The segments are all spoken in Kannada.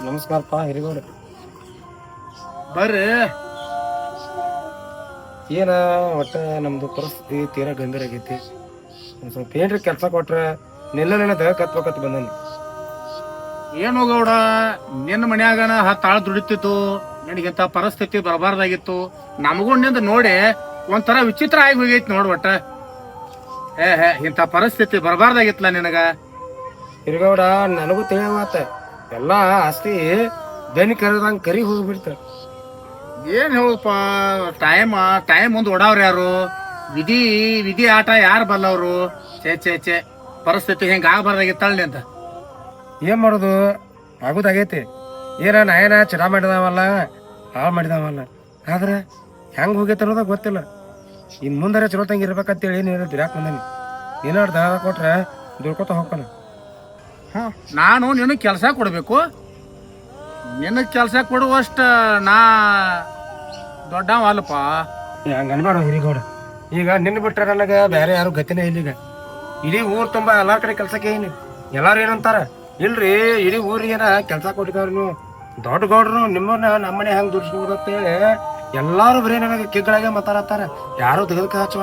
ನಮಸ್ಕಾರಪ್ಪ ಹಿರಿಗೌಡ. ಬರ್ರಿ. ಏನ ಒಟ್ಟ ನಮ್ದು ಪರಿಸ್ಥಿತಿ ತೀರಾ ಗಂಭೀರ ಆಗೈತಿ. ಒಂದು ಸ್ವಲ್ಪ ಏನ್ರಿ ಕೆಲಸ ಕೊಟ್ರೆ ನೆಲ್ಲ ಕತ್ಬೇಕತ್ ಬಂದಾನಿ. ಏನು ಗೌಡ, ನಿನ್ನ ಮನ್ಯಾಗನ 10 ಆಳು ದುಡಿತಿತ್ತು, ನಿನಗಿಂತ ಪರಿಸ್ಥಿತಿ ಬರಬಾರ್ದಾಗಿತ್ತು. ನಮಗೂ ನಿಂದ ನೋಡಿ ಒಂಥರ ವಿಚಿತ್ರ ಆಗಿ ಹೋಗೈತಿ ನೋಡ್. ಒಟ್ಟ ಇಂಥ ಪರಿಸ್ಥಿತಿ ಬರಬಾರ್ದಾಗಿತ್ತಲ್ಲ ನಿನಗ. ಹಿರಿಗೌಡ, ನನಗೂ ತಿಳಿಯವಾತ ಎಲ್ಲಾ ಆಸ್ತಿ ಬೆನ್ ಕರೆದಂಗ ಕರಿ ಹೋಗ್ಬಿಡ್ತ. ಏನ್ ಹೇಳಪ್ಪ, ಟೈಮ್ ಮುಂದೆ ಓಡಾವ್ರ ಯಾರು? ವಿಧಿ ಆಟ ಯಾರು ಬಲ್ಲವ್ರು? ಚೇ ಪರಿಸ್ಥಿತಿ ಹೆಂಗ ಆಗಬಾರ್ದಾಗಿತ್ತಳ್ಳಿ ಅಂತ. ಏನ್ ಮಾಡೋದು, ಆಗುದಾಗೈತಿ. ನಾಯನ ಚಡ ಮಾಡಿದಾವಲ್ಲ, ಹಾಳು ಮಾಡಿದಾವಲ್ಲ. ಆದ್ರೆ ಹೆಂಗ್ ಹೋಗೈತೆ ಅನ್ನೋದಾಗ ಗೊತ್ತಿಲ್ಲ. ಇನ್ ಮುಂದಾರೆ ಚಲೋ ತಂಗಿ ಇರ್ಬೇಕಂತೇಳಿ ನೀನು ಬಿರಾಕ್ ಬಂದಾನಿ. ಏನಾರು ದಾರ ಕೊಟ್ರೆ ದುಡ್ಕೋತ ಹೋಗ್ತಾನ. ನಾನು ನಿನಗೆ ಕೆಲಸ ಕೊಡಬೇಕು. ನಿನಗೆ ಕೆಲಸ ಕೊಡುವಷ್ಟ ನಾ ದೊಡ್ಡವ ಅಲ್ಲಪ್ಪ. ಹಂಗ ಅನ್ಬೇಡ ಹಿರಿಗೌಡ. ಈಗ ನಿನ್ನ ಬಿಟ್ರೆ ನನಗೆ ಬೇರೆ ಯಾರು ಗತಿನೇ ಇಲ್ಲೀಗ. ಇಡೀ ಊರ್ ತುಂಬಾ ಎಲ್ಲಾ ಕಡೆ ಕೆಲ್ಸಕ್ಕೆ ಏನಿ. ಎಲ್ಲಾರು ಏನಂತಾರ, ಇಲ್ರಿ ಇಡೀ ಊರಿಗೇನ ಕೆಲ್ಸ ಕೊಟ್ಟಿದವ್ರು ನೀವು ದೊಡ್ಡ ಗೌಡ್ರು, ನಿಮ್ಮನ್ನ ನಮ್ಮನೆ ಹೆಂಗ್ ದುಡ್ಸ್ಬೋದಂತೇಳಿ ಎಲ್ಲಾರು ಬರೀ ನನಗೆ ಕಿಗ್ಗಳಾಗೆ ಮಾತಾಡತ್ತಾರ. ಯಾರು ತೆಗೆದಕ ಹಚ್ಚ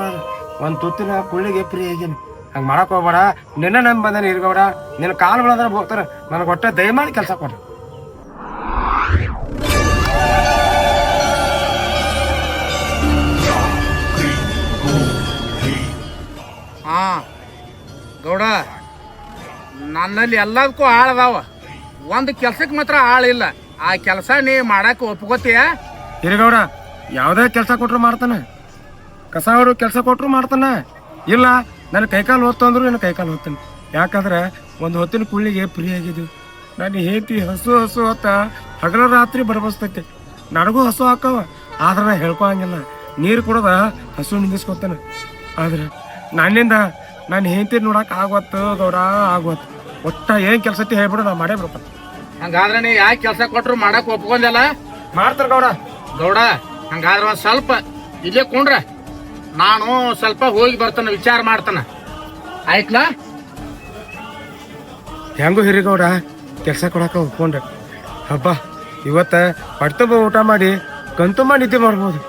ಒಂದ್ ತುತ್ತಿನ ಕುಳ್ಳಿಗೆ ಫ್ರೀ ಆಗೀನಿ. ಹಂಗ ಮಾಡಕ್ ಹೋಗ್ಬೇಡ. ನಿನ್ನ ನಂಬಿ ಬಂದಾನೆ ಹಿರಿಗೌಡ. ನಿನ್ನ ಕಾಲು ಬೆಳೆದ್ರೆ ಹೋಗ್ತಾರ. ನನಗೆ ಒಟ್ಟೆ ದಯಮಾಡಿ ಕೆಲಸ ಕೊಡ್ರಿ. ಹಾ ಗೌಡ, ನನ್ನಲ್ಲಿ ಎಲ್ಲದಕ್ಕೂ ಆಳದಾವ, ಒಂದು ಕೆಲ್ಸಕ್ಕೆ ಮಾತ್ರ ಆಳಿಲ್ಲ. ಆ ಕೆಲಸ ನೀ ಮಾಡಕ್ ಒಪ್ಕೋತೀಯ? ಹಿರಿಗೌಡ, ಯಾವ್ದೇ ಕೆಲಸ ಕೊಟ್ರು ಮಾಡ್ತಾನ. ಕಸ ಹೊಡು ಕೆಲಸ ಕೊಟ್ರು ಮಾಡ್ತಾನ. ಇಲ್ಲ ನನ್ನ ಕೈಕಾಲು ಹೊತ್ತು ಅಂದ್ರು ನನ್ನ ಕೈಕಾಲು ಹೊತ್ತಾನೆ. ಯಾಕಂದ್ರೆ ಒಂದು ಹೊತ್ತಿನ ಕುಳ್ಳಿಗೆ ಫ್ರೀ ಆಗಿದ್ವಿ. ನಾನು ಹೇಂತಿ ಹಸು ಹೊತ್ತ ಹಗಲ ರಾತ್ರಿ ಬಡಬಸ್ತೈತಿ. ನನಗೂ ಹಸು ಹಾಕವ, ಆದ್ರೆ ನಾ ಹೇಳ್ಕೊಳಂಗಿಲ್ಲ. ನೀರು ಕುಡದ ಹಸು ನಿಂದಿಸ್ಕೊತಾನೆ. ಆದ್ರೆ ನನ್ನಿಂದ ನಾನು ಹೇಂತಿ ನೋಡಕ್ ಆಗ್ವತ್ತು ಗೌಡ, ಆಗ್ವತ್ತು. ಒಟ್ಟ ಏನ್ ಕೆಲಸ ಹೇಳ್ಬಿಡು, ನಾ ಮಾಡೇ ಬಿಡ್ತಾನೆ. ಹಂಗಾದ್ರೆ ನೀ ಯಾಕೆ ಕೆಲಸ ಕೊಟ್ರು ಮಾಡಕ್ ಒಪ್ಕೊಂಡಲ್ಲ? ಮಾಡ್ತಾರ ಗೌಡ. ಹಂಗಾದ್ರೆ ಒಂದ್ ಸ್ವಲ್ಪ ಇಲ್ಲೇ ಕುಂಡ್ರ, ನಾನು ಸ್ವಲ್ಪ ಹೋಗಿ ಬರ್ತಾನೆ, ವಿಚಾರ ಮಾಡ್ತಾನ. ಆಯ್ತಲ್ಲ? ಹೆಂಗು ಹಿರಿಗೌಡ ಕೆಲಸ ಕೊಡಕ ಒಪ್ಕೊಂಡ್ರೆ ಹಬ್ಬ. ಇವತ್ತ ಹೊಟ್ಟೆ ಊಟ ಮಾಡಿ ಕಣ್ತುಂಬ ನಿದ್ದೆ ಮಾಡ್ಬೋದು.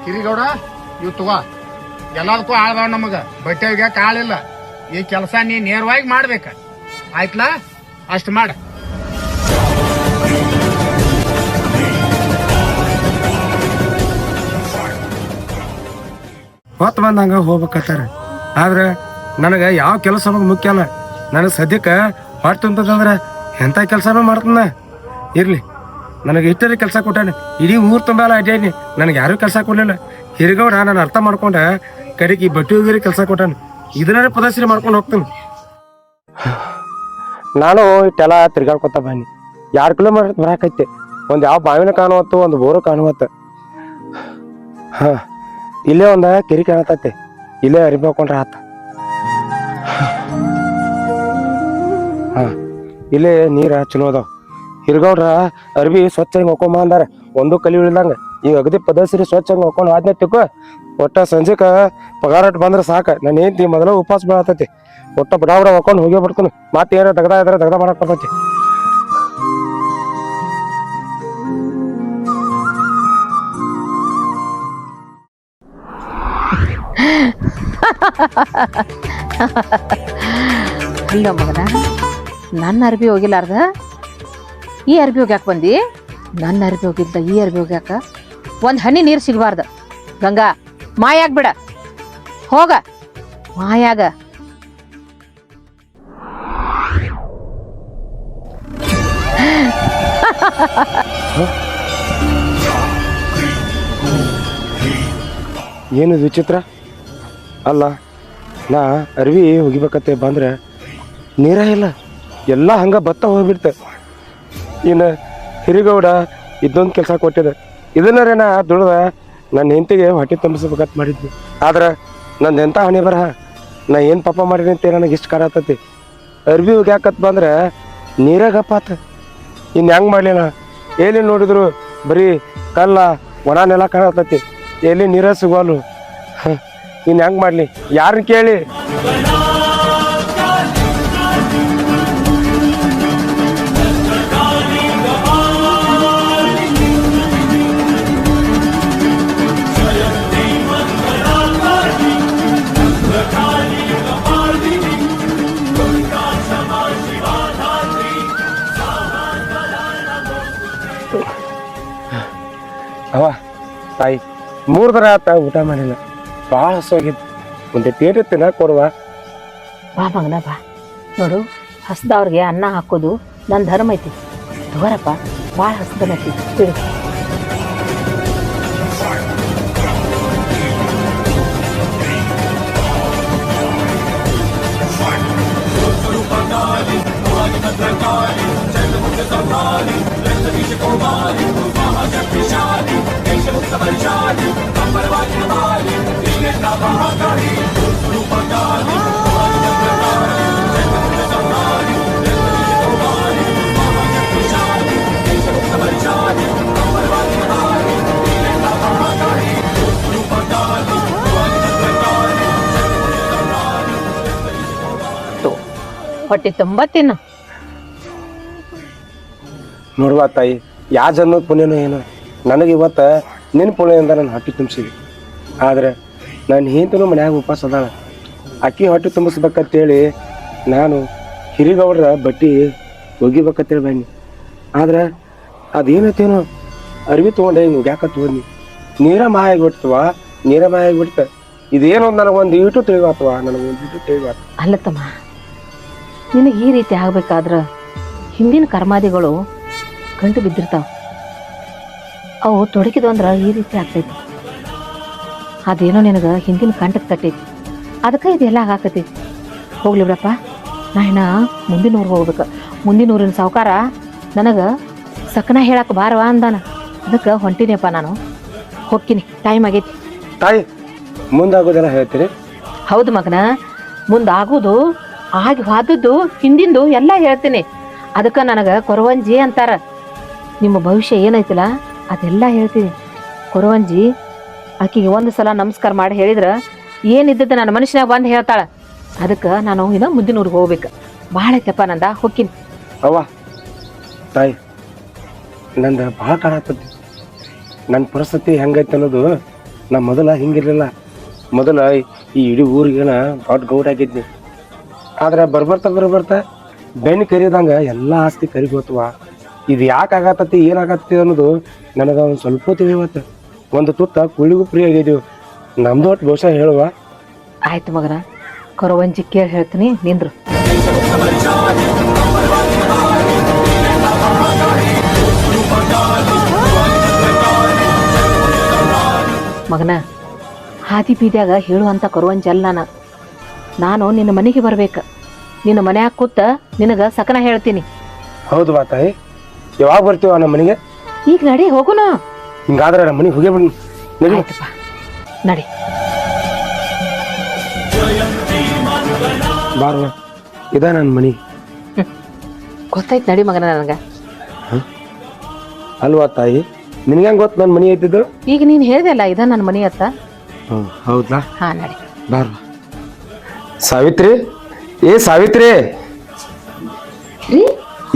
ಹಿರಿಗೌಡ, ಇವ್ ತಗೋ, ಎಲ್ಲದಕ್ಕೂ ಆಳ್ದಾವ ನಮಗ. ಬಟ್ಟೆ ಒಗ್ಯಾಕ ಆಳಿಲ್ಲ. ಈ ಕೆಲಸ ನೀ ನೇರವಾಗಿ ಮಾಡ್ಬೇಕ. ಆಯ್ತಲ್ಲ? ಅಷ್ಟು ಮಾಡ. ಹೊತ್ತು ಬಂದಂಗ ಹೋಗ್ಬೇಕತ್ತಾರ. ಆದ್ರೆ ನನಗೆ ಯಾವ ಕೆಲಸ ಮುಖ್ಯ ಅಲ್ಲ. ನನಗೆ ಸದ್ಯಕ್ಕೆ ಹೊಟ್ಟೆ ಅಂತಂದ್ರೆ ಎಂಥ ಕೆಲಸನೂ ಮಾಡ್ತಾನ. ಇರ್ಲಿ, ನನಗೆ ಇಷ್ಟೇ ಕೆಲಸ ಕೊಟ್ಟಾನೆ. ಇಡೀ ಊರು ತುಂಬ ಅಡ್ಡಾಡಿ ನನಗೆ ಯಾರೂ ಕೆಲಸ ಕೊಡಲಿಲ್ಲ. ಹಿರಿಗೌಡ ನಾನು ಅರ್ಥ ಮಾಡ್ಕೊಂಡೆ ಕಡೆಗೆ ಈ ಬಟ್ಟೆ ಹೋಗಿರಿ ಕೆಲಸ ಕೊಟ್ಟಾನೆ. ಇದನ್ನೇ ಪ್ರದರ್ಶನ ಮಾಡ್ಕೊಂಡು ಹೋಗ್ತಾನೆ. ನಾನು ಇಷ್ಟೆಲ್ಲ ತಿರ್ಗಾಡ್ಕೊತ ಬನ್ನಿ 2 ಕಿಲೋಮೀಟರ್ ಬರಾಕೈತೆ. ಒಂದು ಯಾವ ಬಾವಿನ ಕಾಣುವತ್ತು, ಒಂದು ಬೋರು ಕಾಣುವತ್ತು. ಇಲ್ಲೇ ಒಂದು ಕೆರಿ ಕಾಣತೈತೆ. ಇಲ್ಲೇ ಅರಿಬಿ ಹಾಕೊಂಡ್ರೆ ಆತ. ಇಲ್ಲೇ ನೀರ ಚಲೋ ಅದಾವ. ಹಿರಿಗೌಡ್ರ ಅರ್ಬಿ ಸ್ವಚ್ಛಂಗೆ ಹಾಕೊಂಬ ಅಂದಾರ, ಒಂದು ಕಲಿ ಉಳಿದಂಗ. ಈಗ ಅಗದಿ ಪದಸಿರಿ ಸ್ವಚ್ಛಂಗೆ ಹಾಕೊಂಡು ಆದ್ನೇ ತಿಕ್ಕೋ. ಒಟ್ಟ ಸಂಜೆಕ ಪಗಾರಟ್ ಬಂದ್ರೆ ಸಾಕ. ನಾನು ಏನ್ತಿ ಮೊದಲ ಉಪವಾಸ ಬೀಳತೈತಿ. ಒಟ್ಟ ಬಡ ಹಾಕೊಂಡು ಹೋಗಿ ಬರ್ತಾನೆ. ಮತ್ತೆ ಏನಾರ ದಗದ ಇದ್ರೆ ದಗದ ಮಾಡಕ್ ಬರ್ತೈತಿ. ಇಲ್ಲ ಮಗನ, ನನ್ನ ಅರ್ಬಿ ಹೋಗಿಲ್ಲಾರ್ದ ಈ ಅರ್ಬಿ ಹೋಗ್ಯಾಕ ಬಂದಿ? ನನ್ನ ಅರ್ಬಿ ಹೋಗಿಲ್ದ ಈ ಅರ್ಬಿ ಹೋಗ್ಯಾಕ? ಒಂದು ಹನಿ ನೀರು ಸಿಗಬಾರ್ದ. ಗಂಗಾ, ಮಾಯಾಗ ಬಿಡ, ಹೋಗ ಮಾಯಾಗ. ಏನು ವಿಚಿತ್ರ ಅಲ್ಲ. ನಾ ಅರ್ವಿ ಹೋಗಿಬೇಕತ್ತೆ ಬಂದ್ರೆ ನೀರ ಇಲ್ಲ, ಎಲ್ಲ ಹಂಗ ಬತ್ತ ಹೋಗ್ಬಿಡ್ತ. ಇನ್ನು ಹಿರಿಗೌಡ ಇದೊಂದು ಕೆಲಸ ಕೊಟ್ಟಿದೆ. ಇದನ್ನರೇ ನಾ ದುಡ್ದ ನನ್ನ ಹೆಂಡತಿಗೆ ಹೊಟ್ಟೆ ತುಂಬಿಸ್ಬೇಕಂತ ಮಾಡಿದ್ವಿ. ಆದ್ರೆ ನಂದು ಎಂಥ ಹಣೆ ಬರಹ. ನಾ ಏನು ಪಾಪ ಮಾಡಿನಿ ಅಂತ ನನಗೆ ಇಷ್ಟು ಕಾಣತತಿ. ಅರ್ವಿ ಹೋಗ್ಯಾಕತ್ ಬಂದ್ರೆ ನೀರಾಗಪ್ಪಾತ. ಇನ್ನು ಹೆಂಗೆ ಮಾಡಲಿಲ್ಲ? ಎಲ್ಲಿ ನೋಡಿದ್ರು ಬರೀ ಕಲ್ಲ ಒಣ ನೆಲ ಕಾಣತತಿ. ಎಲ್ಲಿ ನೀರ ಸಿಗೋಲು. ಇನ್ನು ಹೆಂಗೆ ಮಾಡಲಿ? ಯಾರನ್ನ ಕೇಳಿ? ಅವ ತಾಯಿ 3 ದಿನ ಆತ ಊಟ ಮಾಡಿಲ್ಲ, ಭಾಳ ಹಸುವಾಗಿತ್ತು. ಒಂದು ಟೇಟ್ ತಿನ್ನಕ್ಕೆ ಕೊಡುವ. ಬಾ ಮಗನ ಬಾ. ನೋಡು, ಹಸ್ದವ್ರಿಗೆ ಅನ್ನ ಹಾಕೋದು ನನ್ನ ಧರ್ಮ ಐತಿ. ತಗೋರಪ್ಪ, ಭಾಳ ಹಸ್ದನೈತಿ ತಿಳಿ. ಹೊಟ್ಟೆ ತುಂಬ ತಿನ್ನು. ನೋಡುವ ತಾಯಿ, ಯಾವ ಜನ್ಮದ ಪುಣ್ಯನೋ ಏನೋ, ನನಗೆ ಇವತ್ತು ನಿನ್ನ ಪುಣ್ಯದಿಂದ ನಾನು ಹೊಟ್ಟೆ ತುಂಬಿಸಿದೆ. ಆದ್ರೆ ನಾನು ಹೆಂತನೂ ಮನ್ಯಾಗ ಉಪವಾಸ ಅದಾಳ. ಅಕ್ಕಿ ಹೊಟ್ಟೆ ತುಂಬಿಸ್ಬೇಕಂತೇಳಿ ನಾನು ಹಿರಿಗೌಡ್ರ ಬಟ್ಟಿ ಒಗಿಬೇಕಂತೇಳಿ ಬನ್ನಿ. ಆದ್ರೆ ಅದೇನೈತೇನೋ ಅರ್ವಿ ತೊಗೊಂಡೆ ಹಿಂಗೆ ಒಗ್ಯಾಕತ್ ಹೋದ್ನಿ, ನೀರ ಮಾಯ ಆಗಿಬಿಡ್ತವ, ನೀರ ಮಾಯ ಆಗಿಬಿಡ್ತ. ಇದೇನೋ ನನಗೊಂದು ಈಟು ತಿಳಿವಾತವ, ನನಗೊಂದು ಈಟು ತಿಳಿವಾತ. ಅಲ್ಲತ್ತಮ್ಮ, ನಿನಗೆ ಈ ರೀತಿ ಆಗ್ಬೇಕಾದ್ರೆ ಹಿಂದಿನ ಕರ್ಮಾದಿಗಳು ಗಂಟು ಬಿದ್ದಿರ್ತಾವ. ಅವು ತೊಡಕಿದ್ವು ಅಂದ್ರೆ ಈ ರೀತಿ ಆಗ್ತೈತಿ. ಅದೇನೋ ನಿನಗೆ ಹಿಂದಿನ ಕಂಟಕ್ಕೆ ತಟ್ಟೈತಿ, ಅದಕ್ಕೆ ಇದೆಲ್ಲ ಆಗಾಕತೈತಿ. ಹೋಗ್ಲಿ ಬಿಡಪ್ಪ, ನಾ ಇನ್ನ ಮುಂದಿನ ಊರಿಗೆ ಹೋಗ್ಬೇಕು. ಮುಂದಿನ ಊರಿನ ಸಾವುಕಾರ ನನಗೆ ಸಕ್ನ ಹೇಳಕ್ಕೆ ಬಾರವ ಅಂದಾನ. ಅದಕ್ಕೆ ಹೊಂಟಿನಿಯಪ್ಪ, ನಾನು ಹೋಗ್ತೀನಿ, ಟೈಮ್ ಆಗೈತಿ. ತಾಯಿ, ಮುಂದಾಗೋದೆಲ್ಲ ಹೇಳ್ತೀರಿ? ಹೌದು ಮಗನ, ಮುಂದಾಗೋದು ಆಗಿ ಹೋದದ್ದು ಹಿಂದಿಂದು ಎಲ್ಲ ಹೇಳ್ತೀನಿ. ಅದಕ್ಕೆ ನನಗೆ ಕೊರವಂಜಿ ಅಂತಾರ. ನಿಮ್ಮ ಭವಿಷ್ಯ ಏನೈತಿಲ್ಲ ಅದೆಲ್ಲ ಹೇಳ್ತೀನಿ. ಕೊರವಂಜಿ ಆಕಿಗೆ ಒಂದು ಸಲ ನಮಸ್ಕಾರ ಮಾಡಿ ಹೇಳಿದ್ರೆ ಏನಿದ್ದದ್ದು ನನ್ನ ಮನುಷ್ಯನಾಗ ಬಂದು ಹೇಳ್ತಾಳೆ. ಅದಕ್ಕೆ ನಾನು ಇನ್ನು ಮುಂದಿನ ಊರಿಗೆ ಹೋಗ್ಬೇಕು. ಭಾಳ ಐತಪ್ಪ ನಂದ, ಹೋಗ್ತೀನಿ. ಅವ್ವ ತಾಯಿ, ನಂದು ಭಾಳ ಕಾಣತ್ತೈತಿ. ನನ್ನ ಪರಿಸ್ಥಿತಿ ಹೆಂಗೈತೆ ಅನ್ನೋದು ನಾ ಮೊದಲ ಹಿಂಗಿರ್ಲಿಲ್ಲ. ಮೊದಲ ಈ ಇಡೀ ಊರಿಗೇನ ದೊಡ್ಡ ಗೌಡ ಆಗಿದ್ನಿ. ಆದ್ರೆ ಬರ್ಬರ್ತಾ ಬೆನ್ನು ಕರಿದಂಗೆ ಎಲ್ಲ ಆಸ್ತಿ ಕರಿಗೋತವ. ಇದು ಯಾಕೆ ಆಗತ್ತತಿ, ಏನಾಗತ್ತಿ ಅನ್ನೋದು ನನಗೆ ಒಂದು ಸ್ವಲ್ಪ ತಿಳಿವತ್ತು. ಒಂದು ತುತ್ತ ಕುಳಿಗೂ ಫ್ರೀ ಆಗಿದ್ದೀವಿ. ನಮ್ದು ಒಟ್ಟು ಬಹುಶಃ ಹೇಳುವ. ಆಯ್ತು ಮಗನ, ಕೊರವಂಜಿ ಕೇಳಿ ಹೇಳ್ತೀನಿ, ನಿಂದ್ರು. ಮಗನ, ಹಾದಿ ಬೀದ್ಯಾಗ ಹೇಳುವಂಥ ಕೊರವಂಜಿ ಅಲ್ಲ ನಾನು ನಿನ್ನ ಮನೆಗೆ ಬರ್ಬೇಕು. ನಿನ್ನ ಮನ್ಯಾಗ ಕೂತ ನಿನಗೆ ಸಕನ ಹೇಳ್ತೀನಿ. ಹೌದು ಬಾ ತಾಯಿ, ಯಾವಾಗ ಬರ್ತೀವ ನಮ್ಮ ಮನೆಗೆ? ಈಗ ನಡಿ, ಹೋಗುನ. ಹಿಂಗಾದ್ರೆ ನಮ್ಮ ಮನೆಗೆ ಹೋಗೇ ಬಿಡಿ. ಆಯ್ತಪ್ಪ, ನಡಿ. ಬಾರ, ಇದ ನನ್ನ ಮನೆ. ಗೊತ್ತಾಯ್ತು, ನಡಿ ಮಗನ. ನನಗೆ ಅಲ್ವಾ ತಾಯಿ, ನಿನ್ಗೆ ಹೆಂಗೆ ಗೊತ್ತು ನನ್ನ ಮನೆ ಐತಿದ್ದು? ಈಗ ನೀನು ಹೇಳಿದೆಲ್ಲ ಇದ ನನ್ನ ಮನೆ ಅತ್ತ. ಹೌದಾ? ಹಾ, ನಡಿ. ಬಾರ. ಸಾವಿತ್ರಿ, ಏ ಸಾವಿತ್ರಿ,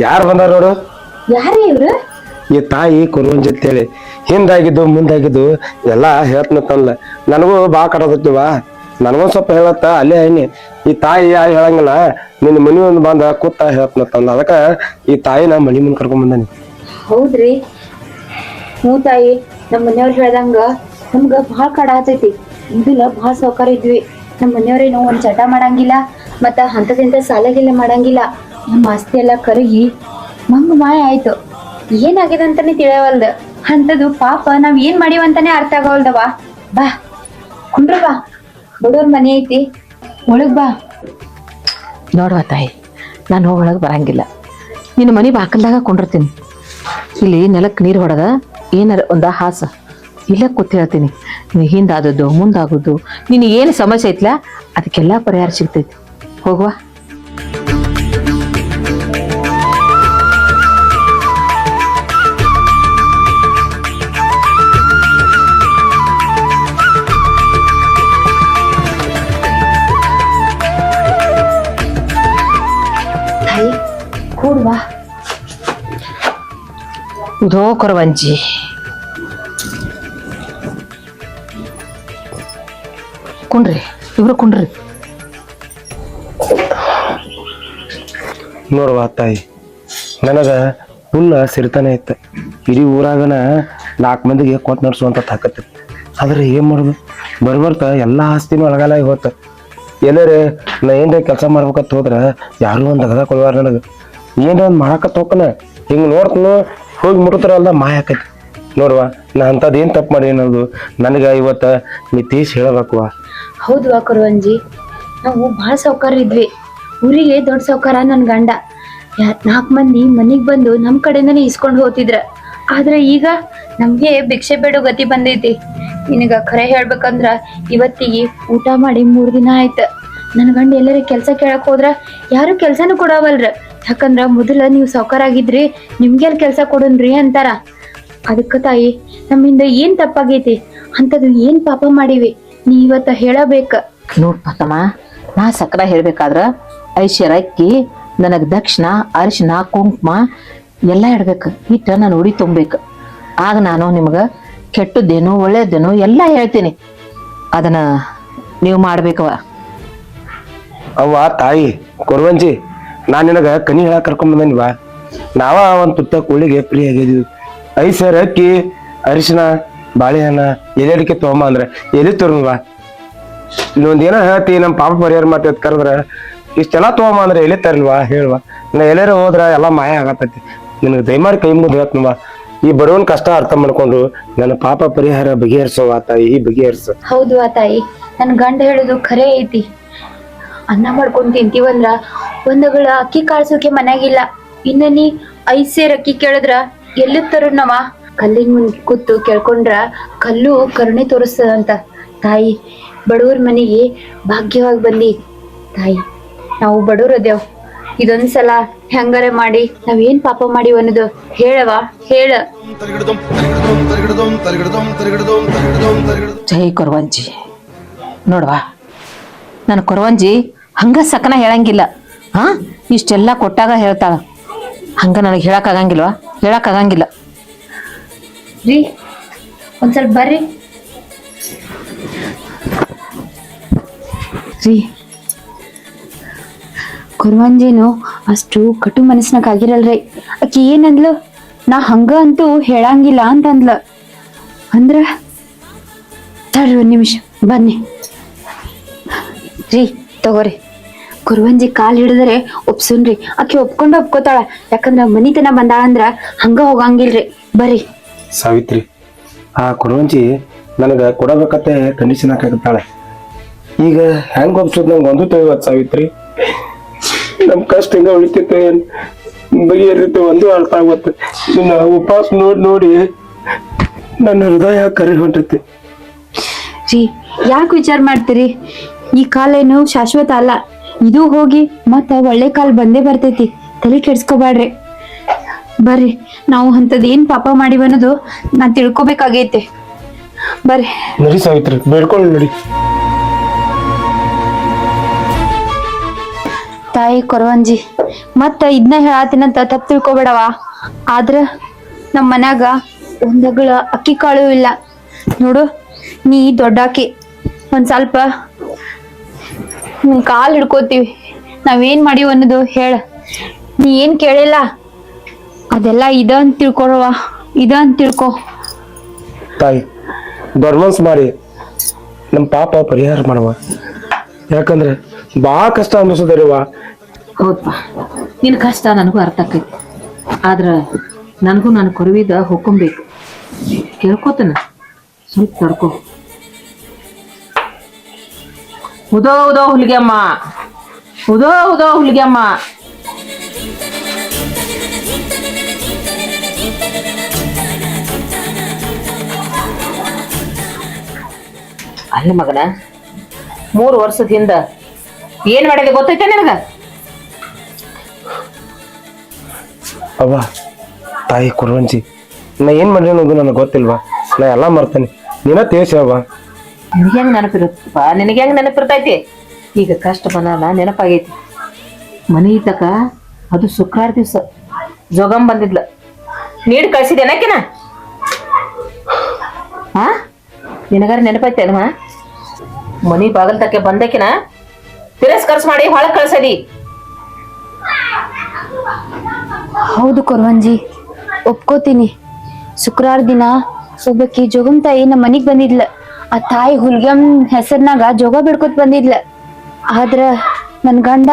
ಯಾರು ಬಂದಾರ ನೋಡು. ಯಾರೇ ಇವ್ರು? ಈ ತಾಯಿ ಕೊರವಂಜಿ ಅಂತೇಳಿ ಹಿಂದಾಗಿದ್ದು ಮುಂದಾಗಿದ್ದು ಎಲ್ಲ ಹೇಳ್ತನತ್ತಲ್ಲ. ನನಗೂ ಬಾ ಕಡದತ್ತಿವ, ನನಗೊಂದು ಸ್ವಲ್ಪ ಹೇಳತ್ತ. ಅಲ್ಲೇ ಐನಿ ಈ ತಾಯಿ ಯಾರು ಹೇಳಂಗಿಲ್ಲ, ನಿನ್ನ ಮನಿ ಒಂದು ಬಂದ ಕೂತ ಹೇಳ್ತನತ್ತಂದ. ಅದಕ್ಕೆ ಈ ತಾಯಿನ ಮನಿ ಮುಂದೆ ಕರ್ಕೊಂಡ್ ಬಂದಾನಿ. ಹೌದ್ರಿ? ಹ್ಞೂ ತಾಯಿ, ನಮ್ಮ ಮನೆಯವ್ರು ಹೇಳ್ದಂಗ ನಮ್ಗ ಭಾಳ ಕಡ ಆತೈತಿ. ಮೊದಲ ಭಾಳ ಸೌಕರ್ಯ ಇದ್ವಿ. ನಮ್ಮ ಮನೆಯವ್ರೇನು ಒಂದ್ ಚಟ ಮಾಡಂಗಿಲ್ಲ, ಮತ್ತ ಹಂತದಿಂದ ಸಾಲಗಿಲ್ಲ ಮಾಡಂಗಿಲ್ಲ. ನಮ್ಮ ಆಸ್ತಿ ಎಲ್ಲ ಕರಗಿ ಮಂಗ ಮಾಯ ಆಯ್ತು. ಏನಾಗಿದೆ ಅಂತಾನೆ ತಿಳಿಯವಲ್ದ. ಅಂತದು ಪಾಪ ನಾವ್ ಏನ್ ಮಾಡಿವಂತಾನೆ ಅರ್ಥ ಆಗವಲ್ದವ. ಬಾ ಕುಂಡ್ರ, ಬಾ, ಬಡವ್ರ ಮನೆ ಐತಿ, ಒಳಗ್ ಬಾ. ನೋಡುವ ತಾಯಿ, ನಾನು ಒಳಗೆ ಬರಂಗಿಲ್ಲ. ನಿನ್ನ ಮನೆ ಬಾಕಲ್ದಾಗ ಕೊಂಡಿರ್ತೀನಿ. ಇಲ್ಲಿ ನೆಲಕ್ಕೆ ನೀರು ಹೊಡೆದ ಏನಾರ ಒಂದ ಹಾಸ ಇಲ್ಲೇ ಕೂತ್ ಹೇಳ್ತೀನಿ. ನೀನು ಹಿಂದಾದದ್ದು ಮುಂದಾಗೋದು ನೀನು ಏನು ಸಮಸ್ಯೆ ಐತ್ಲ ಅದಕ್ಕೆಲ್ಲ ಪರಿಹಾರ ಸಿಗ್ತೈತಿ. ಹೋಗುವ. ತಾಯಿ ಕೂಡ್ವಾ. ಇದೋ ಕೊರವಂಜಿ, ಕುಂಡ್ರಿ, ಇವ್ರು ಕುಂಡ್ರಿ. ನೋಡುವ ತಾಯಿ, ನನಗ ಫುಲ್ ಸಿರಿತಾನೆ ಇತ್ತು. ಇಡೀ ಊರಾಗನ 4 ಮಂದಿಗೆ ಕೊಟ್ಟು ನಡೆಸುವಂತ ತಾಕತ್ತು. ಆದ್ರೆ ಏನ್ ಮಾಡೋದು, ಬರ್ಬರ್ತ ಎಲ್ಲಾ ಆಸ್ತಿನೂ ಒಳಗಾಲಾಗಿ ಹೋತ. ಎಲ್ಲರೇ ನಾ ಏನ್ರ ಕೆಲಸ ಮಾಡ್ಬೇಕಂತ ಹೋದ್ರ ಯಾರು ಒಂದ್ ಅಗದ ಕೊಡುವಾರ ನನಗೆ. ಏನ್ರ ಒಂದ್ ಮಾಡಾಕತ್ ಹೋಗ್ಕನ ಹಿಂಗ್ ನೋಡ್ತನು ಹೋಗಿ ಮುಟ್ತಾರಲ್ದ ಮಾಯ ಆಕೈತಿ ನೋಡುವ. ನಾ ಅಂತದ್ ಏನ್ ತಪ್ಪು ಮಾಡಿ ಅನ್ನೋದು ನನಗ ಇವತ್ತ ನೀ ತೀಸ್ ಹೇಳಬೇಕುವ. ಹೌದು ಕೊರವಂಜಿ, ನಾವು ಭಾಳ ಸಾವ್ಕಾರ ಇದ್ವಿ. ಊರಿಗೆ ದೊಡ್ಡ ಸಾವ್ಕಾರ ನನ್ನ ಗಂಡ. 4 ಮಂದಿ ಮನಿಗ್ ಬಂದು ನಮ್ ಕಡೆಯಿಂದನೇ ಇಸ್ಕೊಂಡು ಹೋಗ್ತಿದ್ರ. ಆದ್ರೆ ಈಗ ನಮ್ಗೆ ಭಿಕ್ಷೆ ಬೇಡೋ ಗತಿ ಬಂದೈತಿ. ನಿನಗ ಖರೆ ಹೇಳ್ಬೇಕಂದ್ರ ಇವತ್ತಿಗೆ ಊಟ ಮಾಡಿ 3 ದಿನ ಆಯ್ತ. ನನ್ ಗಂಡ ಎಲ್ಲರ ಕೆಲ್ಸ ಕೇಳಕ್ ಹೋದ್ರ ಯಾರು ಕೆಲ್ಸನೂ ಕೊಡವಲ್ರ. ಯಾಕಂದ್ರ ಮೊದಲ ನೀವು ಸಾವ್ಕಾರ ಆಗಿದ್ರಿ, ನಿಮ್ಗೆಲ್ ಕೆಲ್ಸ ಕೊಡನ್ರಿ ಅಂತಾರ. ಅದಕ್ಕ ತಾಯಿ, ನಮ್ಮಿಂದ ಏನ್ ತಪ್ಪಾಗೈತಿ, ಅಂತದು ಏನ್ ಪಾಪ ಮಾಡಿವಿ, ನೀ ಇವತ್ತ ಹೇಳಬೇಕ. ನೋಡ್ಪ ತಮ್ಮ, ನಾ ಸಕ್ರ ಹೇಳ್ಬೇಕಾದ್ರ ಐಶ್ವರ್ಯ ಅಕ್ಕಿ ನನಗ್ ದಕ್ಷಿಣ, ಅರಿಶಿನ, ಕುಂಕುಮ ಎಲ್ಲ ಇಡ್ಬೇಕು. ಇಟ್ಟ ನಾನು ಉಡಿ ತುಂಬೇಕು. ಆಗ ನಾನು ನಿಮ್ಗ ಕೆಟ್ಟದ್ದೇನು ಒಳ್ಳೇದೇನು ಎಲ್ಲ ಹೇಳ್ತೀನಿ. ಅದನ್ನ ನೀವು ಮಾಡ್ಬೇಕವ. ಅವ್ವ ತಾಯಿ ಕೊರವಂಜಿ, ನಾನ್ ನಿನಗ ಕನಿ ಹೇಳಕ್ ಕರ್ಕೊಂಡ್ ಬಂದನಿವಾ. ನಾವ ಒಂದ್ ತುತ್ತ ಕೋಳಿಗೆ ಫ್ರೀ ಆಗಿದ್ವಿ. 5 ಸೇರ್ ಅಕ್ಕಿ, ಅರಿಶಿನ, ಬಾಳೆಹಣ್ಣ, ಎಲೆ ಅಡಿಕೆ ತಗೊಂಬ ಅಂದ್ರೆ ಎಲ್ಲಿ ತರುನ್ವಾ. ಇನ್ನೊಂದ್ ಏನೋ ಹೇಳ್ತಿ, ನಮ್ ಪಾಪ ಪರಿಹಾರ ಮಾತ ಕರೆದ್ರ ಇಷ್ಟೆಲ್ಲ ತಗೊಂಬ ಅಂದ್ರೆ ಎಲ್ಲಿ ತರಲ್ವಾ ಹೇಳುವ. ನಾ ಎಲ್ಲಾರ ಹೋದ್ರ ಎಲ್ಲಾ ಮಾಯ ಆಗತ್ತೈತಿ. ನಿನಗೆ ದಯಮಾಡಿ ಕೈ ಮುಗಿದು ಹೇಳ್ತನವಾ, ಈ ಬಡವನ್ ಕಷ್ಟ ಅರ್ಥ ಮಾಡ್ಕೊಂಡು ನನ್ನ ಪಾಪ ಪರಿಹಾರ ಬಗೆಹರಿಸೋವ ತಾಯಿ, ಬಗೆಹರಿಸ. ಹೌದು ತಾಯಿ, ನನ್ ಗಂಡ ಹೇಳುದು ಖರೆ ಐತಿ. ಅನ್ನ ಮಾಡ್ಕೊಂಡ್ ತಿಂತೀವಂದ್ರ ಒಂದಗಳ ಅಕ್ಕಿ ಕಾಳ್ಸೋಕೆ ಮನ್ಯಾಗಿಲ್ಲ. ಇನ್ನ ನೀ 5 ಸೇರ್ ಅಕ್ಕಿ ಕೇಳಿದ್ರ ಎಲ್ಲಿ ತರುಣವ? ಕಲ್ಲಿನ ಮುಂದೆ ಕೂತು ಕೇಳ್ಕೊಂಡ್ರ ಕಲ್ಲು ಕರುಣೆ ತೋರಿಸ್ತದಂತ. ತಾಯಿ, ಬಡವ್ರ ಮನೆಗೆ ಭಾಗ್ಯವಾಗಿ ಬಂದಿ ತಾಯಿ. ನಾವು ಬಡವ್ರದೇವ್, ಇದೊಂದ್ಸಲ ಹೆಂಗಾರೆ ಮಾಡಿ ನಾವೇನ್ ಪಾಪ ಮಾಡಿವ್ ಅನ್ನೋದು ಹೇಳವ, ಹೇಳ. ಜೈ ಕೊರವಂಜಿ. ನೋಡ್ವಾ, ನನ್ನ ಕೊರವಂಜಿ ಹಂಗ ಸಕನ ಹೇಳಂಗಿಲ್ಲ. ಹಾ, ಇಷ್ಟೆಲ್ಲ ಕೊಟ್ಟಾಗ ಹೇಳ್ತಾಳ. ಹಂಗ ನನಗೆ ಹೇಳಕ್ಕಾಗಂಗಿಲ್ಲ. ರೀ, ಒಂದ್ ಸ್ವಲ್ಪ ಬರ್ರಿ ರೀ. ಕುರುವಂಜೇನು ಅಷ್ಟು ಕಟು ಮನಸ್ನಾಗ ಆಗಿರಲ್ರಿ. ಆಕಿ ಏನಂದ್ಲು, ನಾ ಹಂಗ ಅಂತೂ ಹೇಳಂಗಿಲ್ಲ ಅಂತಂದ್ಲ. ಅಂದ್ರ ತಡ್ರಿ 1 ನಿಮಿಷ ಬನ್ನಿ ರೀ. ತಗೋರಿ, ಕುರುವಂಜಿ ಕಾಲ್ ಹಿಡಿದ್ರೆ ಒಪ್ಸುನ್ರಿ. ಆಕಿ ಒಪ್ಕೋತಾಳ. ಯಾಕಂದ್ರ ಮನಿತನ ಬಂದಾಳಂದ್ರ ಹಂಗ ಹೋಗಂಗಿಲ್ರಿ. ಬರ್ರಿ. ಸಾವಿತ್ರಿ, ಆ ಕೊರವಂಜಿ ನನಗ ಕೊಡಬೇಕತ್ತೆ ಕಂಡೀಷನ್ ಹಾಕತ್ತಾಳೆ. ಈಗ ಹೆಂಗ್ ಒಪ್ಸೋದ್ ನಂಗೆ ಒಂದು ತಿಳಿವತ್ ಸಾವಿತ್ರಿ. ನಮ್ ಕಷ್ಟ ಹಿಂಗ ಉಳಿತೈತೆ ಬಗೆಹರಿತೆ ಒಂದು ಅರ್ಥ ಆಗತ್ತೆ. ನಿನ್ನ ಉಪವಾಸ ನೋಡಿ ನನ್ನ ಹೃದಯ ಕರಿ ಹೊಂಟೈತಿ. ರೀ, ಯಾಕೆ ವಿಚಾರ ಮಾಡ್ತೀರಿ? ಈ ಕಾಲ ಏನು ಶಾಶ್ವತ ಅಲ್ಲ. ಇದು ಹೋಗಿ ಮತ್ತ ಒಳ್ಳೆ ಕಾಲ ಬಂದೇ ಬರ್ತೈತಿ. ತಲೆ ಕೆಡ್ಸ್ಕೊಬ್ಯಾಡ್ರಿ. ಬರ್ರಿ, ನಾವು ಅಂತದ್ ಏನ್ ಪಾಪ ಮಾಡಿವ ಅನ್ನೋದು ನಾ ತಿಳ್ಕೊಬೇಕಾಗೈತೆ. ಬರ್ರಿ ನಡಿ ಸಾವಿತ್ರಿ, ಬೇಡ್ಕೊಂಡು ನಡಿ. ತಾಯಿ ಕೊರವಂಜಿ, ಮತ್ತ ಇದನ್ನ ಹೇಳಾತಿನಂತ ತಪ್ಪು ತಿಳ್ಕೊಬೇಡವ. ಆದ್ರ ನಮ್ಮ ಮನ್ಯಾಗ ಒಂದಗಳ ಅಕ್ಕಿ ಕಾಳು ಇಲ್ಲ ನೋಡು. ನೀ ದೊಡ್ಡಾಕಿ, ಒಂದ್ ಸ್ವಲ್ಪ ಕಾಲ್ ಹಿಡ್ಕೋತೀವಿ. ನಾವೇನ್ ಮಾಡೀವ್ ಅನ್ನೋದು ಹೇಳ. ನೀ ಏನ್ ಕೇಳಿಲ್ಲ ಅದೆಲ್ಲ ಇದ ಅಂತ ತಿಳ್ಕೊಳವ, ಇದ ಅಂತ ತಿಳ್ಕೊ. ತಾಯಿ, ದೊಡ್ಡ ಮಾಡಿ ನಮ್ ಪಾಪ ಪರಿಹಾರ ಮಾಡುವ. ಯಾಕಂದ್ರೆ ಬಾಳ ಕಷ್ಟ ಅನ್ಸೋದರಿವ. ಹೌದಪ್ಪ, ನಿನ್ ಕಷ್ಟ ನನಗೂ ಅರ್ಥ ಆಕೈತಿ. ಆದ್ರ ನನಗೂ ನಾನು ಕೊರವಿದ ಹೊಕ್ಕೊಂಬೇಕು. ಕೇಳ್ಕೊತನ, ಸ್ವಲ್ಪ ತಡ್ಕೊ. ಉದೋ ಹುಲಿಗೆಮ್ಮ, ಉದೋ ಹುಲಿಗೆಮ್ಮ. ಅಲ್ಲ ಮಗನ, 3 ವರ್ಷದ ಹಿಂದ ಏನ್ ಮಾಡಿದೆ ಗೊತ್ತೈತೆ ನಿನಗ? ಅವ್ವ ತಾಯಿ ಕೊರವಂಜಿ, ನಾ ಏನ್ ಮಾಡ್ರಿ ಅನ್ನೋದು ನನಗೆ ಗೊತ್ತಿಲ್ವಾ. ನಾ ಎಲ್ಲಾ ಮರ್ತೇನೆ, ನೀನ ತೇಸವ್ವ. ನಿನಗೆ ಹೆಂಗ್ ನೆನಪಿರುತ್ತಪ್ಪ? ನಿನಗೆ ಹೆಂಗ್ ನೆನಪಿರ್ತೈತಿ? ಈಗ ಕಷ್ಟ ಬಂದ ನೆನಪಾಗೈತಿ. ಮನಿ ತಕ ಅದು ಶುಕ್ರವಾರ ದಿವ್ಸ ಜೋಗಮ್ ಬಂದಿದ್ಲ. ನೀಡ್ ಕಳ್ಸಿದೇನಕಿನ? ಹಾ, ನಿನಗಾರ ನೆನಪೈತೇನಮ್ಮ? ಮನಿ ಬಾಗಲ್ ತಕ್ಕೆ ಬಂದಕಿನ ತಿರಸ್ಕರ್ಸ್ ಮಾಡಿ ಹೊಳಗ್ ಕಳ್ಸದಿ. ಹೌದು ಕೊರವಂಜಿ, ಒಪ್ಕೋತೀನಿ. ಶುಕ್ರವಾರ ದಿನ ಒಬ್ಬಾಕಿ ಜೋಗಮ್ ತಾಯಿ ನಮ್ಮ ಮನಿಗ್ ಬಂದಿದ್ಲ. ಆ ತಾಯಿ ಹುಲ್ಗಮ್ ಹೆಸರ್ನಾಗ ಜೋಗ ಬಿಡ್ಕೊತ್ ಬಂದಿದ್ಲ. ಆದ್ರ ನನ್ ಗಂಡ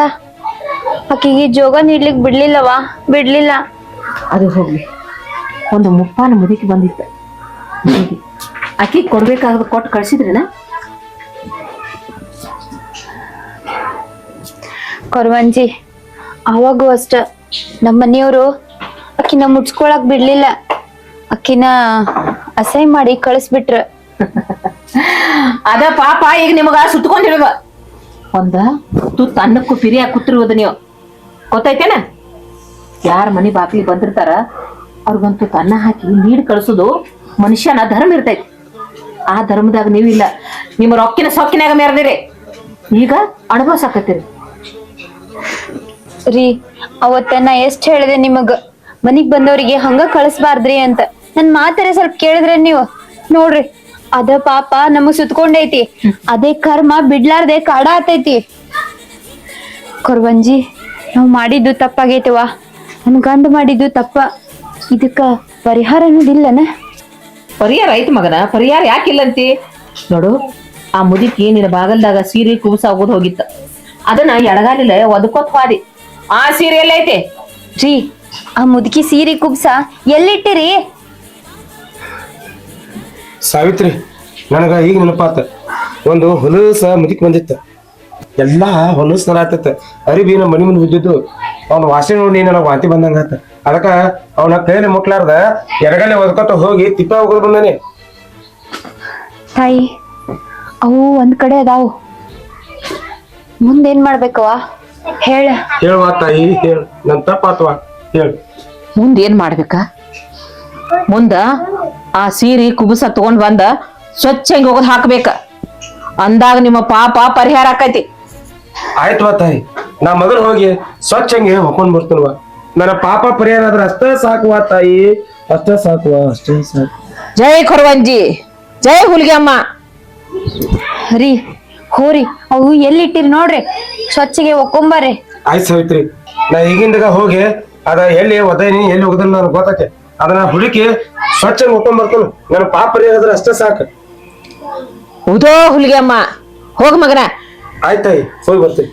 ಆಕಿಗೆ ಜೋಗ ನೀಡ್ಲಿಕ್ ಬಿಡ್ಲಿಲ್ಲ. ಅದು ಹೋಗ್ಲಿ, ಒಂದು ಮುಪ್ಪಾನ ಮುದುಕಿ ಬಂದಿತ್ತು, ಆಕಿ ಕೊಡ್ಬೇಕಾಗದ ಕೊಟ್ಟು ಕಳ್ಸಿದ್ರೇನ? ಕೊರವಂಜಿ, ಅವಾಗೂ ಅಷ್ಟ ನಮ್ಮ ಮನೆಯವರು ಅಕ್ಕಿನ ಮುಡ್ಸ್ಕೊಳಕ್ ಬಿಡ್ಲಿಲ್ಲ. ಅಕ್ಕಿನ ಅಸಹ್ಯ ಮಾಡಿ ಕಳಿಸ್ಬಿಟ್ರ. ಅದ ಪಾಪ ಈಗ ನಿಮಗ ಸುತ್ಕೊಂಡಿರುವ ಒಂದ ತುತ್ತು ಅನ್ನಕ್ಕೂ ಪಿರಿಯಾಗಿ ಕೂತಿರುವುದು ನೀವು ಗೊತ್ತೈತೇನ? ಯಾರ ಮನಿ ಬಾಕ್ಲಿ ಬಂದಿರ್ತಾರ ಅವ್ರಿಗಂತೂ ಅನ್ನ ಹಾಕಿ ನೀಡ್ ಕಳ್ಸೋದು ಮನುಷ್ಯನ ಧರ್ಮ ಇರ್ತೈತಿ. ಆ ಧರ್ಮದಾಗ ನೀವಿಲ್ಲ, ನಿಮ್ಮ ರೊಕ್ಕಿನ ಸೊಕ್ಕಿನಾಗ ಮೆರೆದಿರಿ. ಈಗ ಅನುಭವಿಸಾಕತ್ತೀರಿ. ರೀ, ಅವತ್ತ ನಾ ಎಷ್ಟ್ ಹೇಳಿದೆ ನಿಮಗ ಮನಿಗ್ ಬಂದವ್ರಿಗೆ ಹಂಗ ಕಳಿಸ್ಬಾರ್ದ್ರಿ ಅಂತ. ನನ್ ಮಾತಾರ ಸ್ವಲ್ಪ ಕೇಳಿದ್ರೆ ನೀವು ನೋಡ್ರಿ, ಅದ ಪಾಪ ನಮಗ್ ಸುತ್ಕೊಂಡೈತಿ, ಅದೇ ಕರ್ಮ ಬಿಡ್ಲಾರ್ದೆ ಕಾಡ ಆತೈತಿ. ಕೊರವಂಜಿ, ನಾವ್ ಮಾಡಿದ್ದು ತಪ್ಪಾಗೈತವಾ, ನನ್ ಗಂಡ ಮಾಡಿದ್ದು ತಪ್ಪ. ಇದಕ್ಕ ಪರಿಹಾರ ಅನ್ನೋದಿಲ್ಲನ? ಪರಿಹಾರ ಐತಿ ಮಗನ, ಪರಿಹಾರ ಯಾಕಿಲ್ಲಂತಿ? ನೋಡು, ಆ ಮುದುಕಿ ನಿನ್ನ ಬಾಗಲ್ದಾಗ ಸೀರೆ ಕೂಸ ಹೋಗೋದ್ ಹೋಗಿತ್ತ, ಅದನ್ನ ಎಡಗಾಲಿಲ್ಲ ಒದಕೊತ್ ಹಾದಿ. ಆ ಸೀರೆ ಎಲ್ಲ ಐತಿ ರೀ? ಆ ಮುದುಕಿ ಸೀರೆ ಕುಬ್ಸ ಎಲ್ಲಿಟ್ಟಿರಿ? ಸಾವಿತ್ರಿ, ನನಗ ಈಗ ನೆನಪಾತ, ಒಂದು ಹೊಲಸ ಮುದುಕಿ ಬಂದಿತ್ತ, ಎಲ್ಲಾ ಹೊಲಸ್ ತರ ಆತೈತ. ಅರಿಬಿ ನಮ್ಮ ಮನಿ ಮುಂದೆ ಬಿದ್ದಿದ್ದು, ಅವ್ನ ವಾಸನೆ ನೋಡಿ ನನಗೆ ವಾಂತಿ ಬಂದಂಗ ಆತ. ಅದಕ್ಕ ಅವನ ಕೈಯಲ್ಲಿ ಮುಟ್ಲಾರ್ದ ಎಡಗಲೆ ಒದ್ಕೊತ ಹೋಗಿ ತಿಪ್ಪ ಹೋಗೋದು ಬಂದಾನೆ. ತಾಯಿ, ಅವು ಒಂದ್ ಕಡೆ ಅದಾವು, ಮುಂದೇನ್ ಮಾಡ್ಬೇಕವ? ಹೇಳುವ ತಾಯಿ, ಹೇಳು. ನನ್ ತಪ್ಪಾತ್ವಾ, ಹೇಳು. ಮುಂದ್ ಏನ್ ಮಾಡ್ಬೇಕ? ಮುಂದ ಆ ಸೀರೆ ಕುಬುಸ ತಗೊಂಡ್ ಬಂದ ಸ್ವಚ್ಛ ಹಿಂಗ್ ಹೋಗೋದ್ ಹಾಕ್ಬೇಕ. ಅಂದಾಗ ನಿಮ್ಮ ಪಾಪ ಪರಿಹಾರ ಆಕೈತಿ. ಆಯ್ತವಾ ತಾಯಿ, ನಾ ಮೊದಲು ಹೋಗಿ ಸ್ವಚ್ಛ ಹಂಗೆ ಹೊಕ್ಕೊಂಡ್ ಬರ್ತಲ್ವಾ. ನನ್ನ ಪಾಪ ಪರಿಹಾರ ಆದ್ರೆ ಅಷ್ಟೇ ಸಾಕುವ ತಾಯಿ, ಅಷ್ಟೇ ಸಾಕುವ, ಅಷ್ಟೇ ಸಾಕು. ಜೈ ಕೊರವಂಜಿ, ಜೈ ಹುಲಿಗೆಮ್ಮ. ರೀ, ಹೋರಿ, ಅವು ಎಲ್ಲಿಟ್ಟಿರಿ ನೋಡ್ರಿ, ಸ್ವಚ್ಛಗೆ ಒಕ್ಕೊಂಬರ್ರಿ. ಆಯ್ತು ಸಾವಿತ್ರಿ, ನಾ ಈಗಿಂದಾಗ ಹೋಗಿ ಅದ ಎಲ್ಲಿ ಒದೈನಿ ಎಲ್ಲಿ ಹೋಗದನ್ನ ನನಗೆ ಗೊತ್ತೈತೆ, ಅದನ್ನ ಹುಡುಕಿ ಸ್ವಚ್ಛ ಹೊಕ್ಕೊಂಡ್ ಬರ್ತೇನೆ. ನನ್ನ ಪಾಪ ಪರಿಹಾರ ಆದ್ರೆ ಅಷ್ಟೇ ಸಾಕು. ಉದೋ ಹುಲಿಗೆಮ್ಮ, ಹೋಗ ಮಗನ. ಆಯ್ತಾಯಿ, ಹೋಗಿ ಬರ್ತೀನಿ.